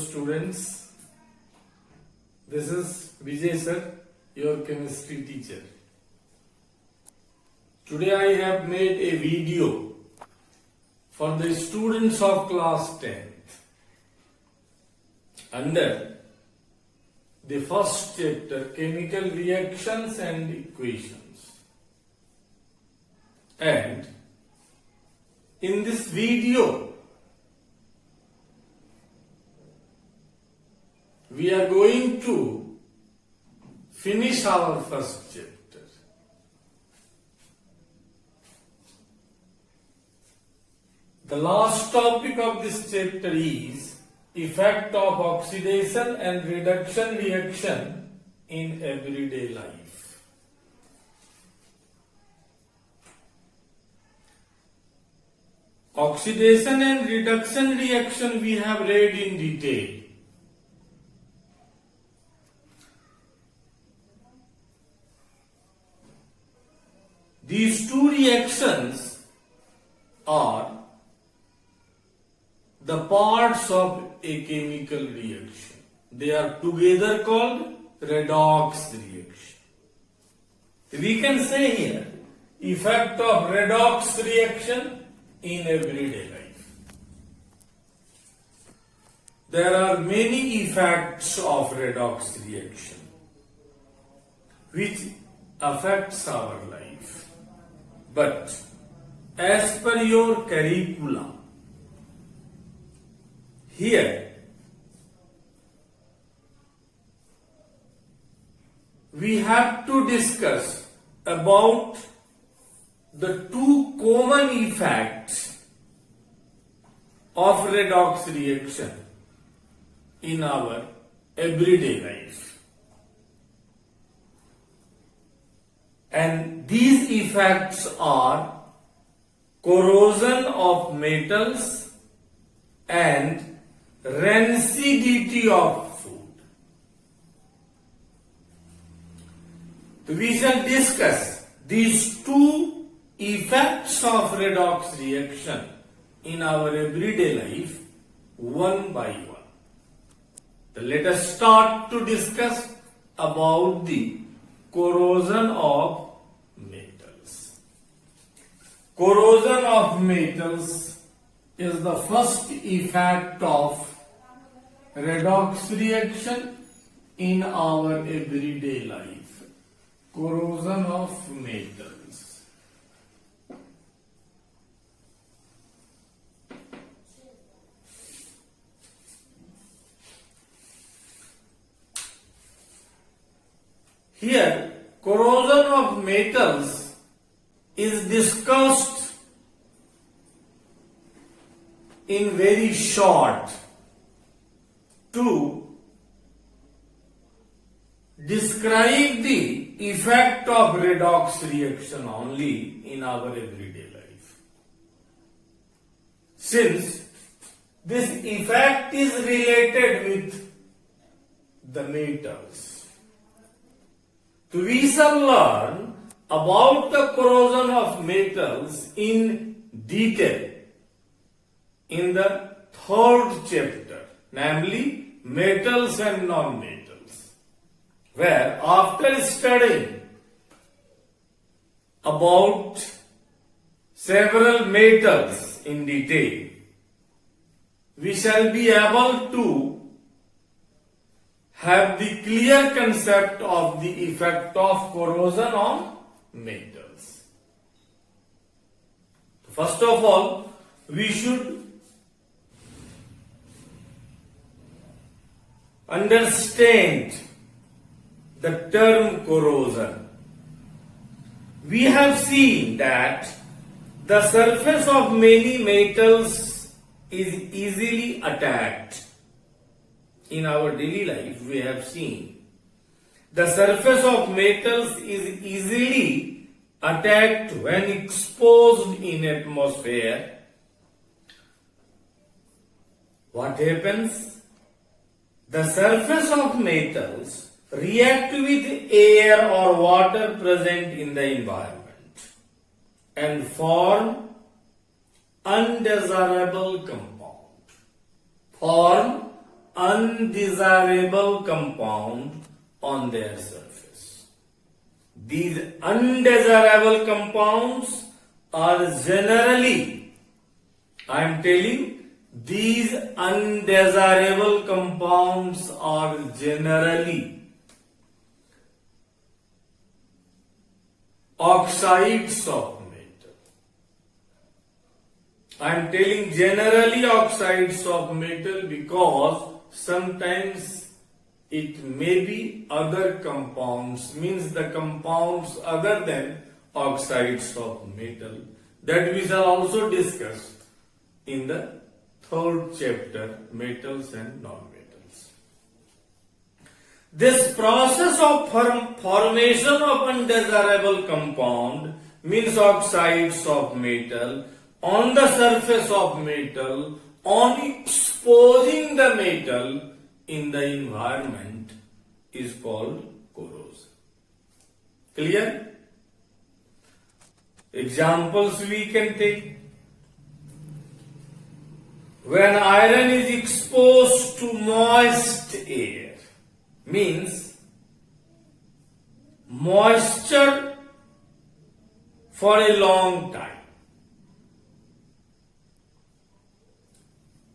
students. This is Vijay sir, your chemistry teacher. Today I have made a video for the students of class 10th under the first chapter, chemical reactions and equations. And in this video we are going to finish our first chapter. The last topic of this chapter is effect of oxidation and reduction reaction in everyday life. Oxidation and reduction reaction we have read in detail. These two reactions are the parts of a chemical reaction. They are together called redox reaction. We can say here effect of redox reaction in everyday life. There are many effects of redox reaction which affects our life. But as per your curriculum, here we have to discuss about the two common effects of redox reaction in our everyday life. And these effects are corrosion of metals and rancidity of food. So we shall discuss these two effects of redox reaction in our everyday life one by one. So let us start to discuss about the corrosion of metals. Corrosion of metals is the first effect of redox reaction in our everyday life. Corrosion of metals. Here, corrosion of metals is discussed in very short to describe the effect of redox reaction only in our everyday life. Since this effect is related with the metals, so we shall learn about the corrosion of metals in detail in the third chapter, namely metals and non-metals, where after studying about several metals in detail, we shall be able to have the clear concept of the effect of corrosion on metals. First of all, we should understand the term corrosion. We have seen that the surface of many metals is easily attacked. In our daily life, we have seen the surface of metals is easily attacked when exposed in atmosphere. What happens? The surface of metals react with air or water present in the environment and form undesirable compound. Form undesirable compound on their surface. These undesirable compounds are generally, I am telling, these undesirable compounds are generally oxides of metal. I am telling generally oxides of metal because sometimes it may be other compounds, means the compounds other than oxides of metal, that we shall also discuss in the third chapter, metals and non-metals. This process of formation of undesirable compound, means oxides of metal, on the surface of metal, on exposing the metal in the environment, is called corrosion. Clear? Examples we can take. When iron is exposed to moist air, means moisture for a long time,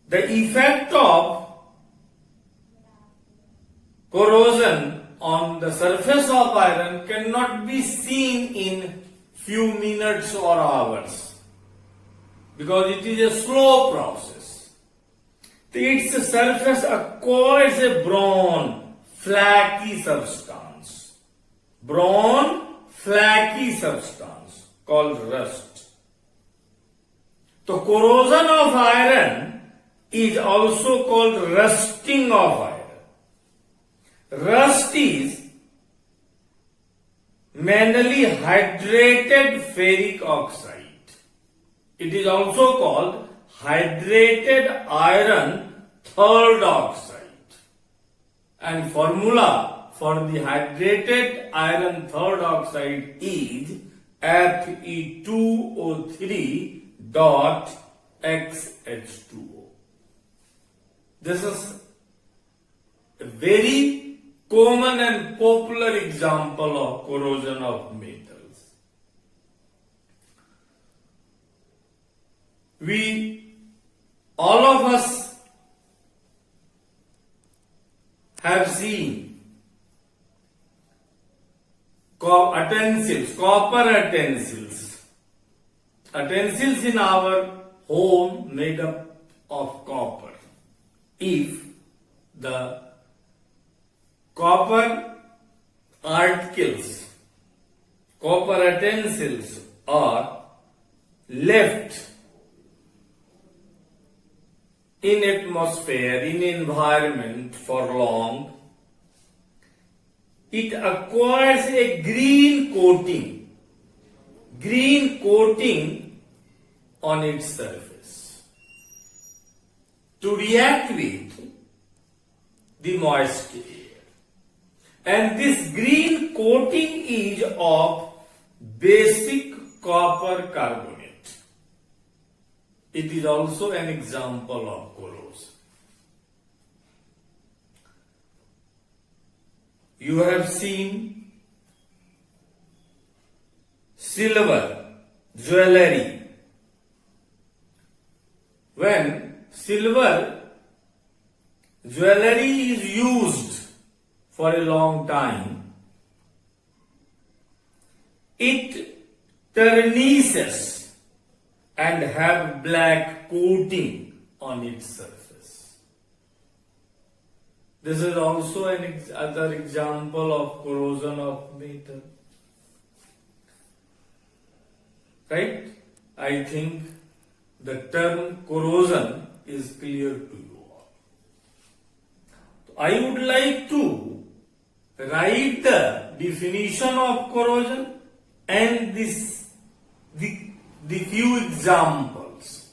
the effect of corrosion on the surface of iron cannot be seen in few minutes or hours because it is a slow process. Its surface acquires a brown, flaky substance. Brown, flaky substance called rust. The corrosion of iron is also called rusting of iron. Rust is mainly hydrated ferric oxide. It is also called hydrated iron third oxide. And formula for the hydrated iron third oxide is Fe2O3.XH2O. This is a very common and popular example of corrosion of metals. All of us have seen copper utensils. Utensils in our home made up of copper. If the copper articles, copper utensils are left in atmosphere, in environment for long, it acquires a green coating on its surface to react with the moist air. And this green coating is of basic copper carbonate. It is also an example of corrosion. You have seen silver jewelry. When silver jewelry is used for a long time, it tarnishes and have black coating on its surface. This is also another example of corrosion of metal. Right? I think the term corrosion is clear to you all. I would like to write the definition of corrosion and the few examples.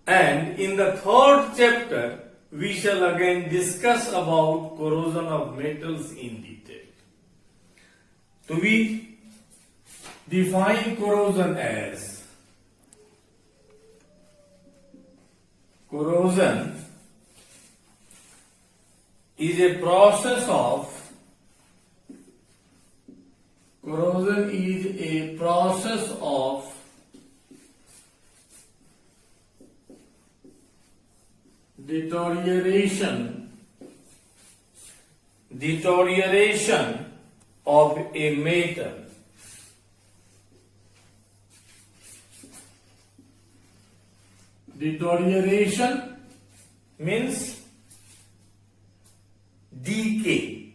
And in the third chapter, we shall again discuss about corrosion of metals in detail. So we define corrosion as is a process of corrosion is a process of deterioration of a metal. Deterioration means decay.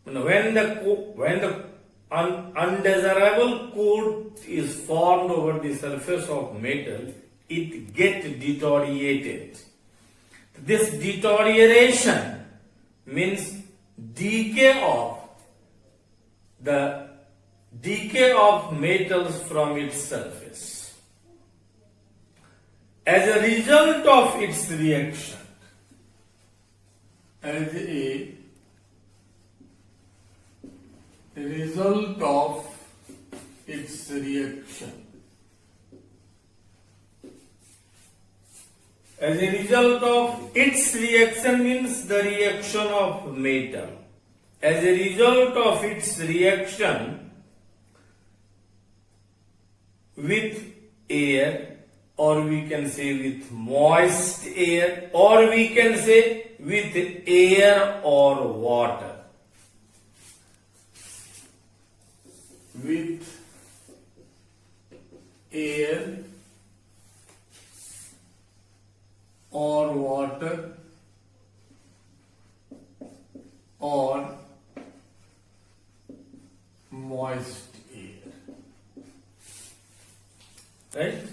When the undesirable coat is formed over the surface of metal, it gets deteriorated. This deterioration means decay of metals from its surface. As a result of its reaction, as a result of its reaction, as a result of its reaction means the reaction of metal. As a result of its reaction with air, or we can say with moist air, or we can say with air or water. With air or water or moist air. Right?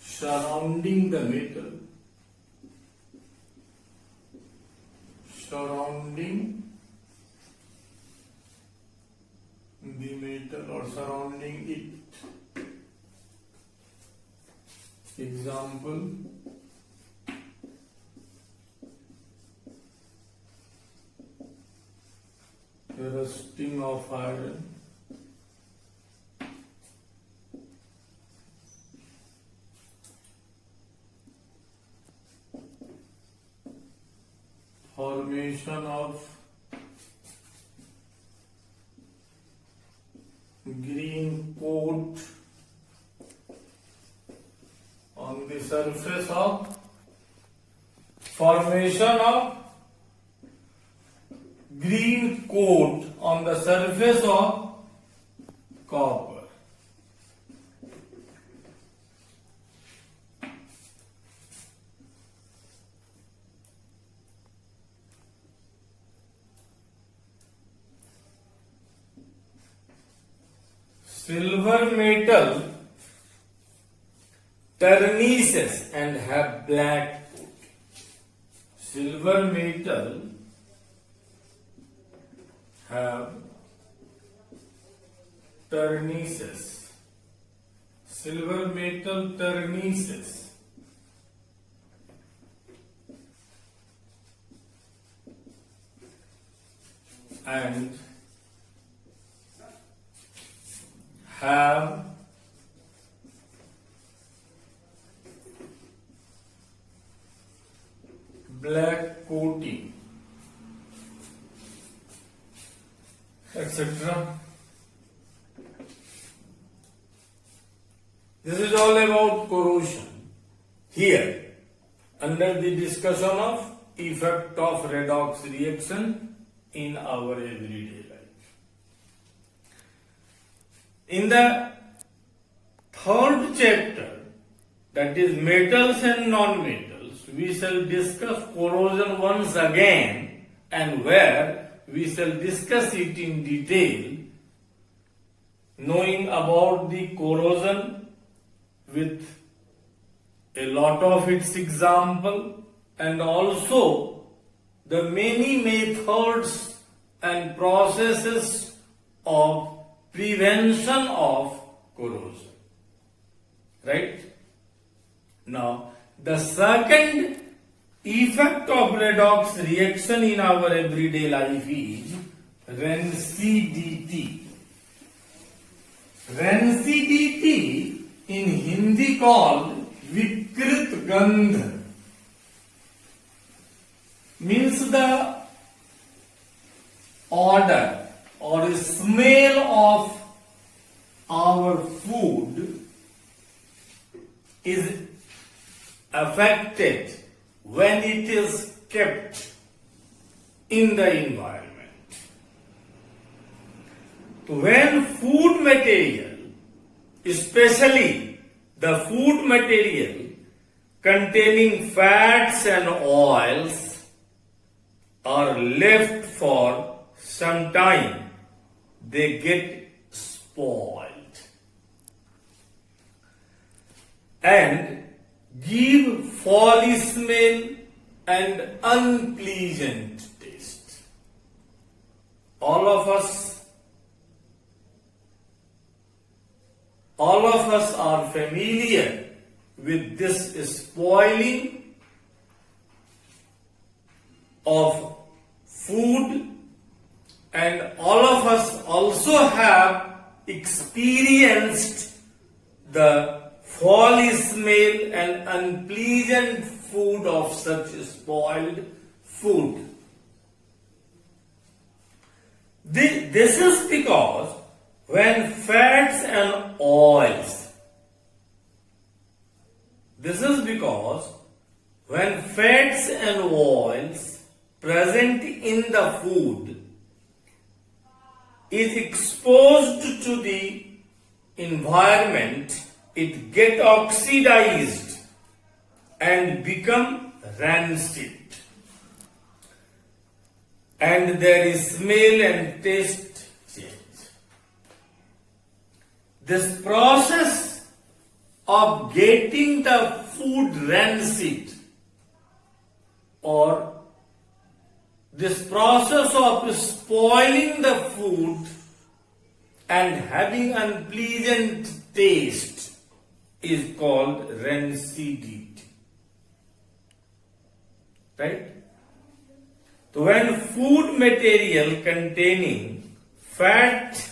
Surrounding the metal, surrounding the metal or surrounding it. Example, the rusting of iron, formation of green coat on the surface of green coat on the surface of copper. Silver metal tarnishes and have black coat. Silver metal have tarnishes. Silver metal tarnishes and have black coating, etc. This is all about corrosion. Here, under the discussion of effect of redox reaction in our everyday life. In the third chapter, that is metals and non-metals, we shall discuss corrosion once again, and where we shall discuss it in detail, knowing about the corrosion with a lot of its example, and also the many methods and processes of prevention of corrosion. Right? Now, the second effect of redox reaction in our everyday life is rancidity. Rancidity in Hindi called Vikrit Gandh. means the odor or smell of our food is affected when it is kept in the environment. When food material, especially the food material containing fats and oils, are left for some time, they get spoiled and give foul smell and unpleasant taste. All of us are familiar with this spoiling of food, and all of us also have experienced the foul smell and unpleasant food of such spoiled food. This is because when fats and oils, present in the food is exposed to the environment, it get oxidized and become rancid, and there is smell and taste change. This process of getting the food rancid, or this process of spoiling the food and having unpleasant taste, is called rancidity. Right? So when food material containing fat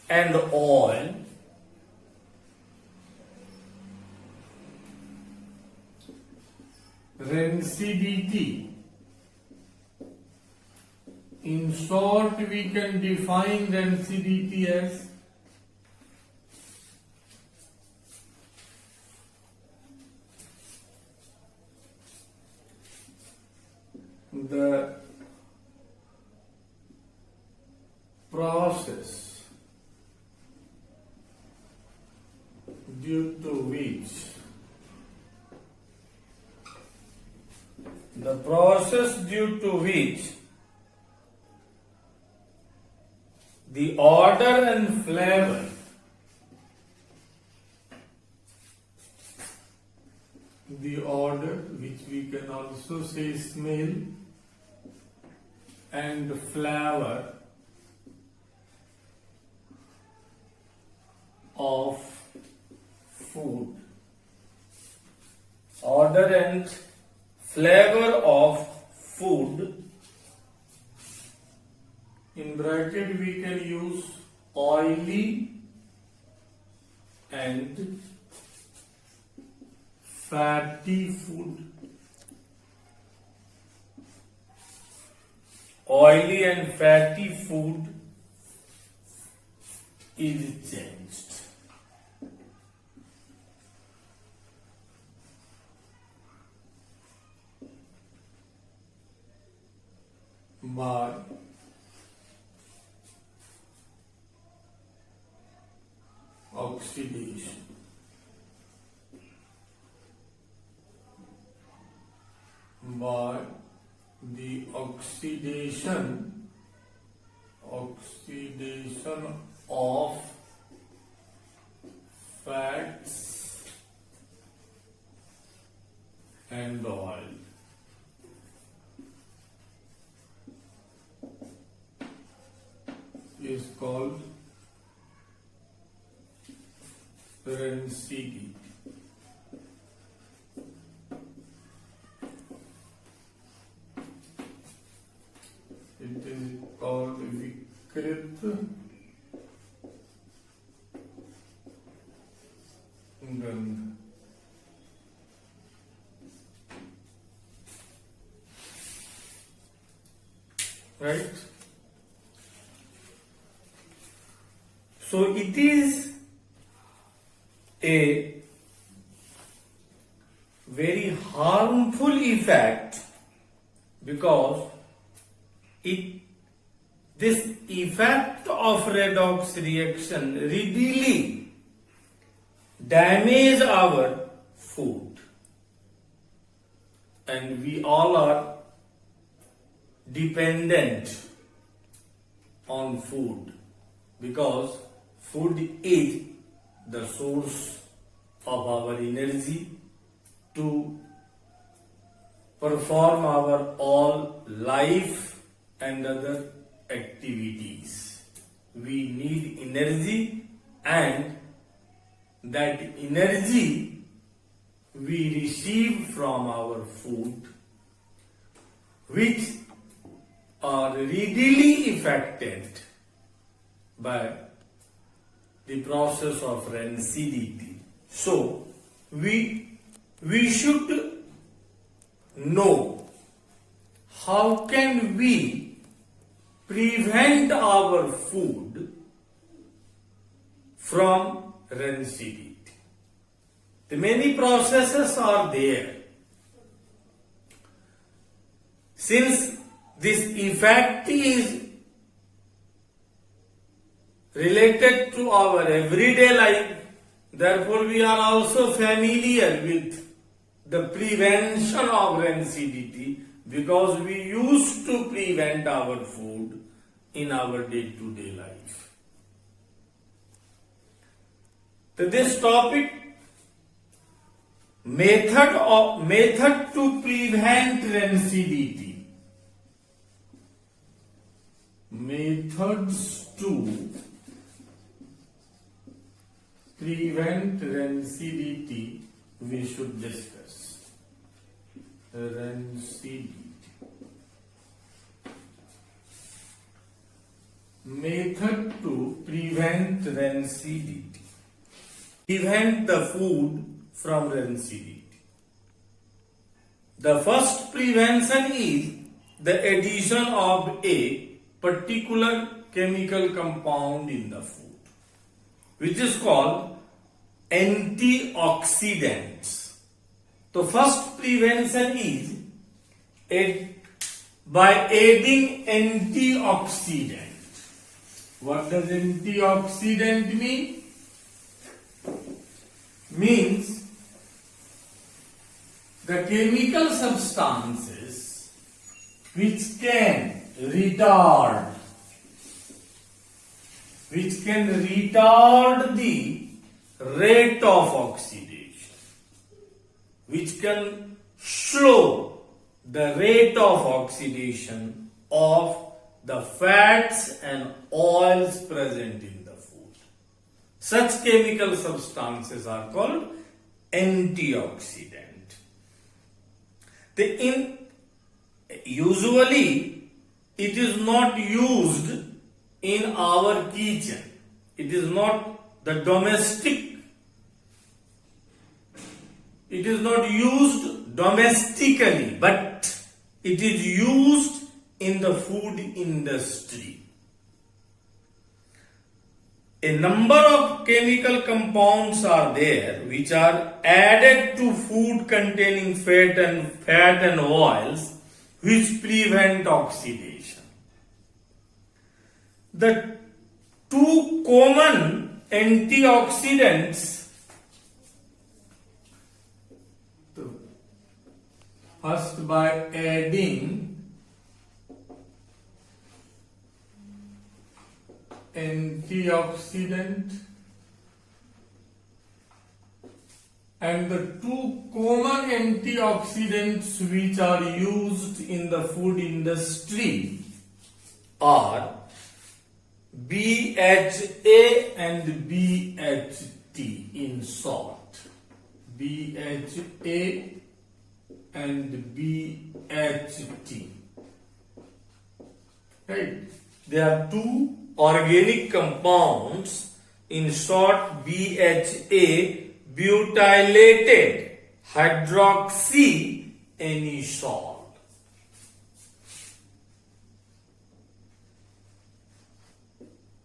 and oil rancidity, in short we can define rancidity as the process due to which the odor and flavor which we can also say smell and flavor of food, odor and flavor of food, in bracket we can use oily and fatty food. Oily and fatty food is changed. By oxidation. By the oxidation of fats and oil. Is called rancidity. It is called Vikrit Gandh. So it is a very harmful effect because this effect of redox reaction readily damage our food, and we all are dependent on food because food is the source of our energy to perform our all life and other activities. We need energy, and that energy we receive from our food, which are readily affected by the process of rancidity. So we should know how can we prevent our food from rancidity. The many processes are there. Since this effect is related to our everyday life, therefore we are also familiar with the prevention of rancidity because we used to prevent our food in our day-to-day life. So this topic, method to prevent rancidity. Methods to prevent rancidity we should discuss. Rancidity. Method to prevent rancidity. Prevent the food from rancidity. The first prevention is the addition of a particular chemical compound in the food, which is called antioxidants. The first prevention is by adding antioxidant. What does antioxidant mean? Means the chemical substances which can retard the rate of oxidation, which can slow the rate of oxidation of the fats and oils present in the food. Such chemical substances are called antioxidant. Usually, it is not used in our kitchen. It is not the domestic. It is not used domestically, but it is used in the food industry. A number of chemical compounds are there which are added to food containing fat and oils which prevent oxidation. The two common antioxidants, first by adding antioxidant, and the two common antioxidants which are used in the food industry are BHA and BHT in short. BHA and BHT. Right? They are two organic compounds, in short BHA, butylated hydroxyanisole.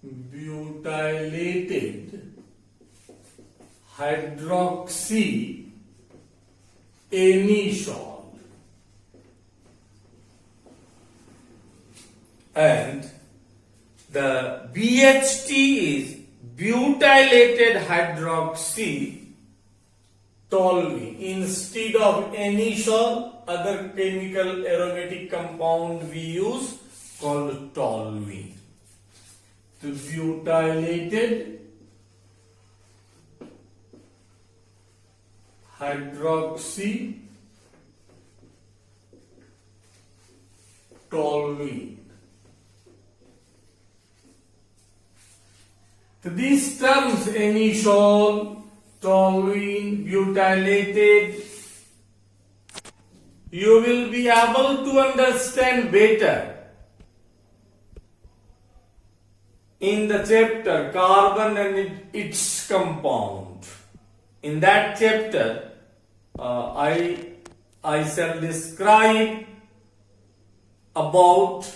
Butylated butylated hydroxyanisole, and the BHT is butylated hydroxytoluene. Instead of anisole, other chemical aromatic compound we use called toluene. The butylated hydroxytoluene. So these terms, anisole, toluene, butylated, you will be able to understand better in the chapter carbon and its compound. In that chapter, I shall describe about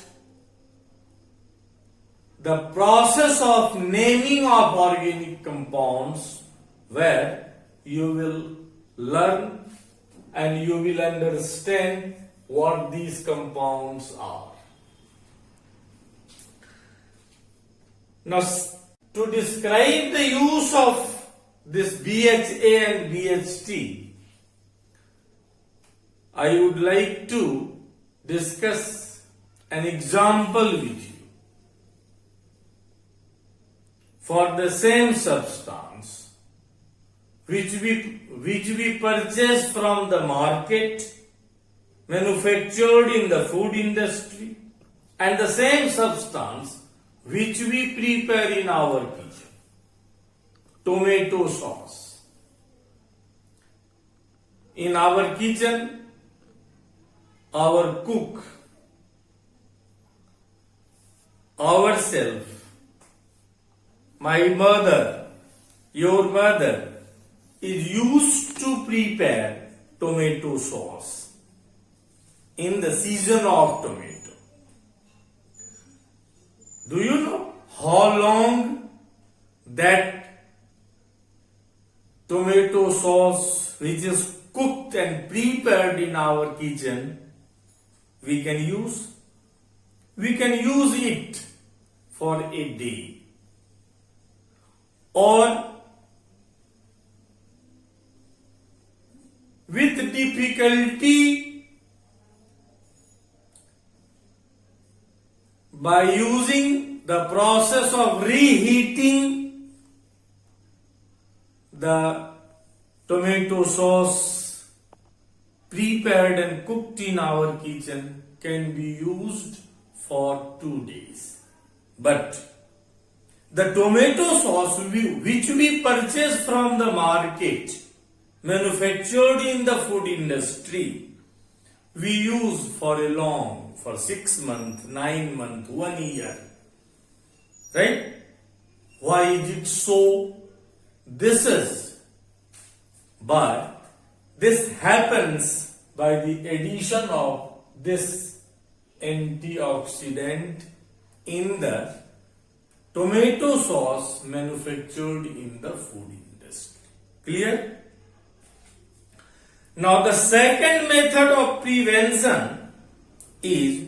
the process of naming of organic compounds, where you will learn and you will understand what these compounds are. Now, to describe the use of this BHA and BHT, I would like to discuss an example with you. For the same substance which we purchase from the market, manufactured in the food industry, and the same substance which we prepare in our kitchen, tomato sauce. In our kitchen, our cook, ourselves, my mother, your mother, is used to prepare tomato sauce in the season of tomato. Do you know how long that tomato sauce which is cooked and prepared in our kitchen we can use? We can use it for a day, or with difficulty by using the process of reheating the tomato sauce prepared and cooked in our kitchen can be used for 2 days. But the tomato sauce which we purchase from the market, manufactured in the food industry, we use for a long, for 6 months, 9 months, 1 year. Right? Why is it so? This happens by the addition of this antioxidant in the tomato sauce manufactured in the food industry. Clear? Now the second method of prevention is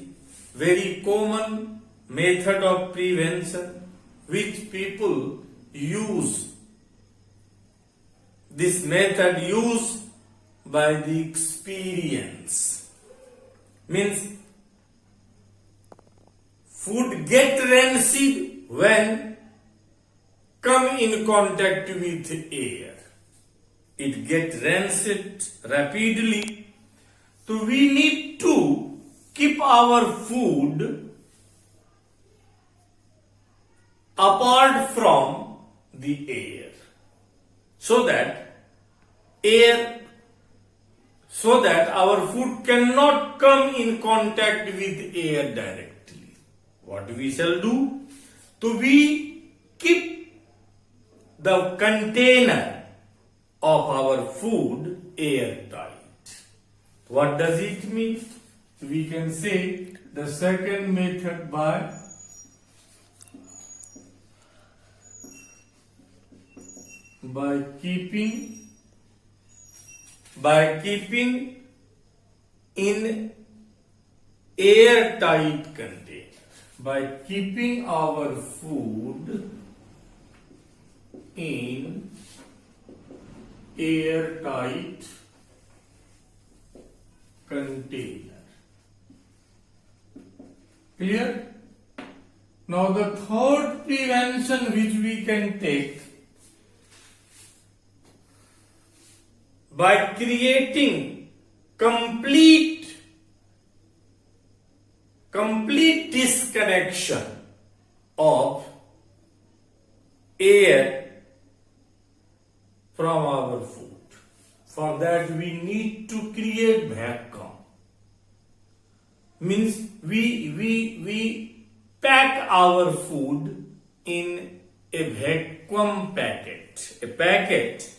very common method of prevention which people use. This method used by the experience. Means food get rancid when come in contact with air. It get rancid rapidly. So we need to keep our food apart from the air, so that our food cannot come in contact with air directly. What we shall do? So we keep the container of our food airtight. What does it mean? We can say the second method by by keeping in airtight container. By keeping our food in airtight container. Clear? Now the third prevention which we can take, by creating complete disconnection of air from our food. For that we need to create vacuum. Means we pack our food in a vacuum packet. A packet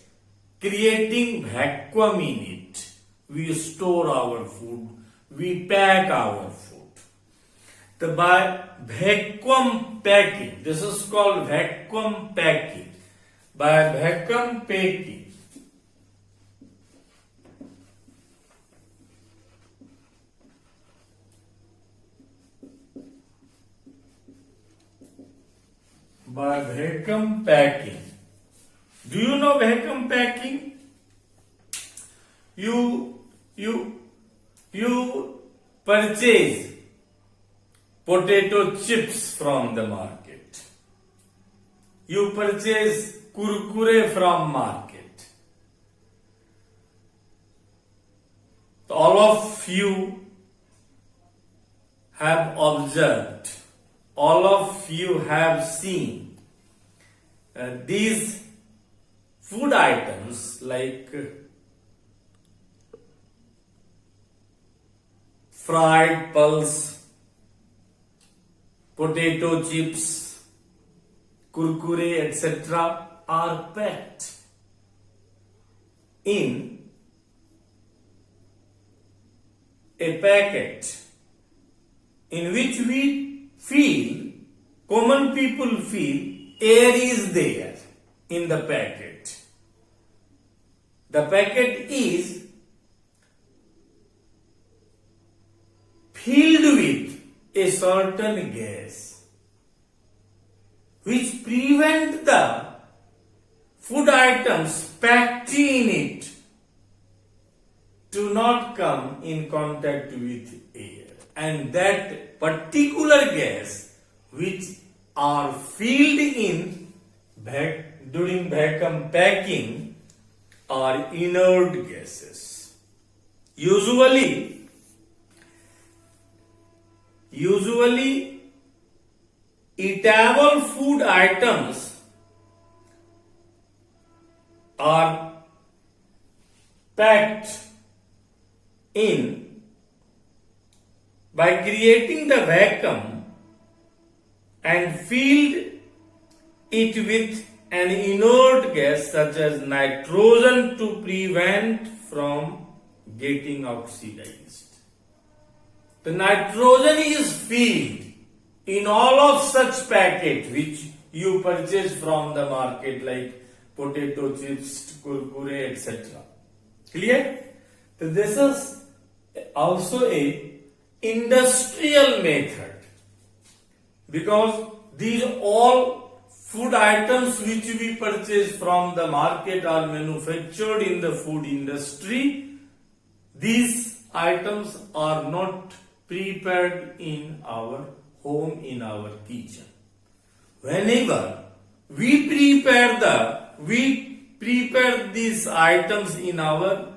creating vacuum in it. We store our food. We pack our food. By vacuum packing, this is called vacuum packing. By vacuum packing, do you know vacuum packing? You purchase potato chips from the market. You purchase kurkure from market. All of you have observed, all of you have seen these food items like fried pulse, potato chips, kurkure, etc. are packed in a packet in which we feel, common people feel, air is there in the packet. The packet is filled with a certain gas which prevent the food items packed in it to not come in contact with air, and that particular gas which are filled in during vacuum packing are inert gases. Usually eatable food items are packed in by creating the vacuum and filled it with an inert gas such as nitrogen to prevent from getting oxidized. The nitrogen is filled in all of such packets which you purchase from the market like potato chips, kurkure, etc. Clear? So this is also a industrial method, because these all food items which we purchase from the market are manufactured in the food industry. These items are not prepared in our home, in our kitchen. Whenever we prepare these items in our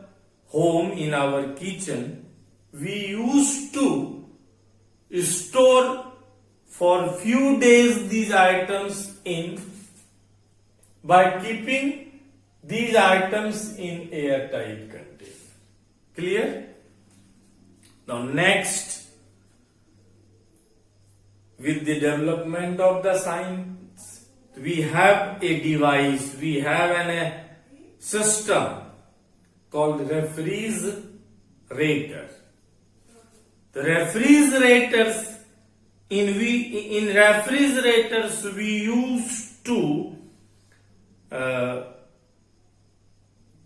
home, in our kitchen, we used to store for few days these items in by keeping these items in airtight container. Clear? Now next, with the development of the science, we have a device, we have a system called refrigerator. The refrigerators, in refrigerators we used to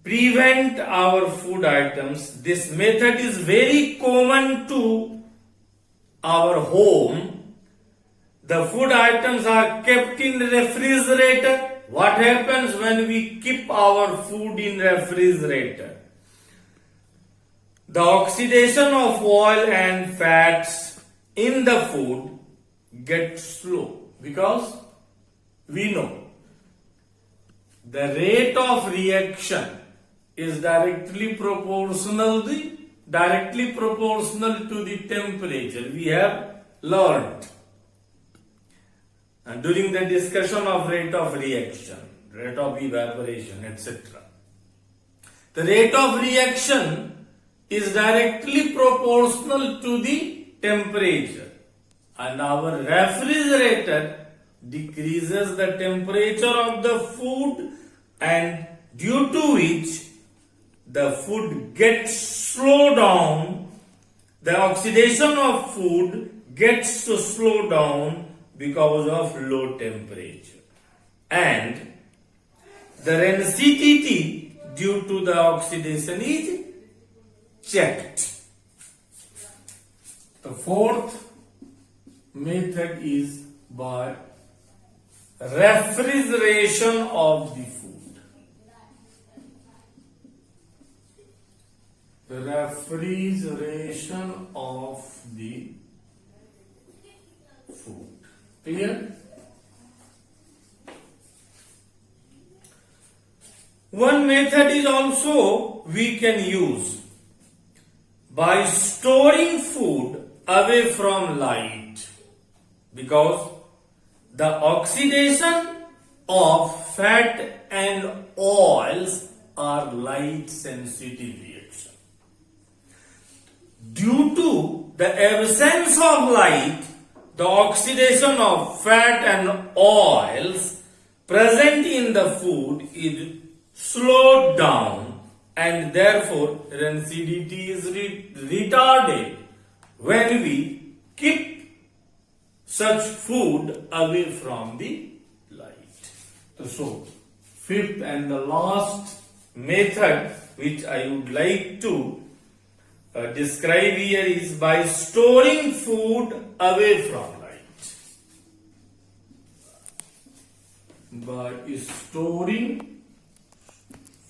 prevent our food items. This method is very common to our home. The food items are kept in refrigerator. What happens when we keep our food in refrigerator? The oxidation of oil and fats in the food gets slow, because we know the rate of reaction is directly proportional to the temperature. We have learned and during the discussion of rate of reaction, rate of evaporation, etc. The rate of reaction is directly proportional to the temperature, and our refrigerator decreases the temperature of the food, and due to which the food gets slowed down. The oxidation of food gets to slow down because of low temperature, and the rancidity due to the oxidation is checked. The fourth method is by refrigeration of the food. The refrigeration of the food. Clear? One method is also we can use by storing food away from light, because the oxidation of fat and oils are light sensitive reaction. Due to the absence of light, the oxidation of fat and oils present in the food is slowed down, and therefore rancidity is retarded when we keep such food away from the light. So, fifth and the last method which I would like to describe here is by storing food away from light. By storing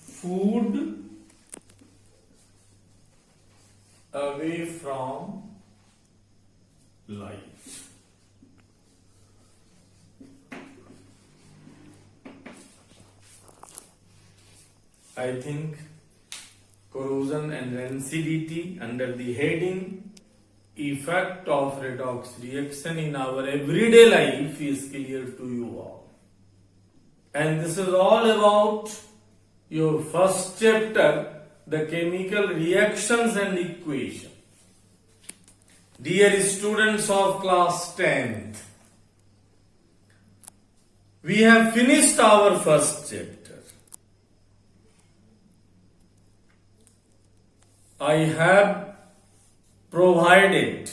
food away from light. I think corrosion and rancidity under the heading effect of redox reaction in our everyday life is clear to you all. And this is all about your first chapter, the chemical reactions and equation. Dear students of class 10th, we have finished our first chapter. I have provided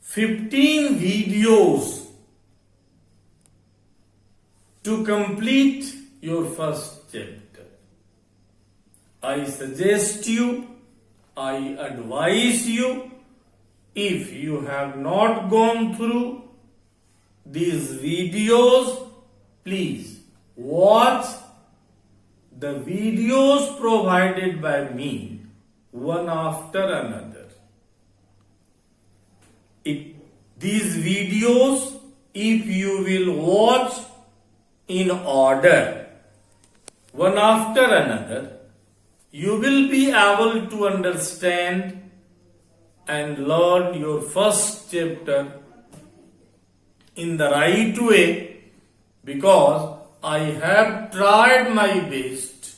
15 videos to complete your first chapter. I suggest you, I advise you, if you have not gone through these videos, please watch the videos provided by me one after another. These videos, if you will watch in order, one after another, you will be able to understand and learn your first chapter in the right way, because I have tried my best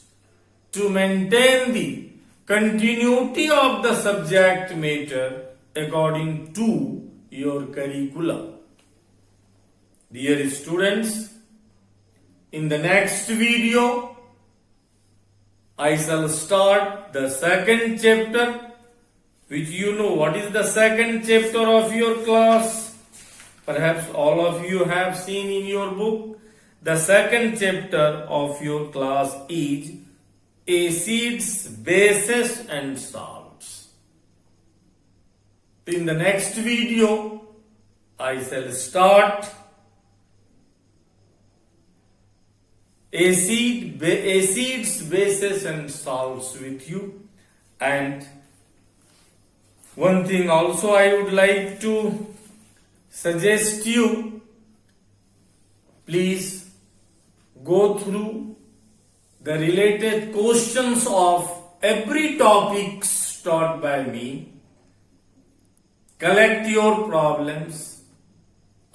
to maintain the continuity of the subject matter according to your curriculum. Dear students, in the next video, I shall start the second chapter, which you know what is the second chapter of your class. Perhaps all of you have seen in your book. The second chapter of your class is acids, bases and salts. In the next video, I shall start acids, bases and salts with you. And one thing also I would like to suggest you, please go through the related questions of every topic taught by me. Collect your problems,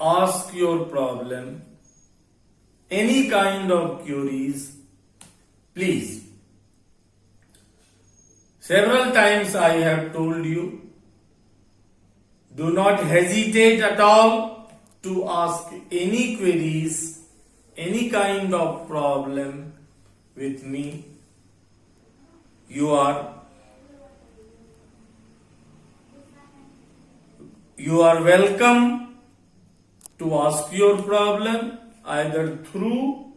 ask your problem, any kind of queries, please. Several times I have told you, do not hesitate at all to ask any queries, any kind of problem with me. You are welcome to ask your problem either through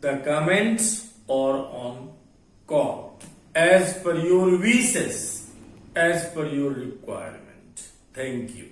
the comments or on call, as per your wishes, as per your requirement. Thank you.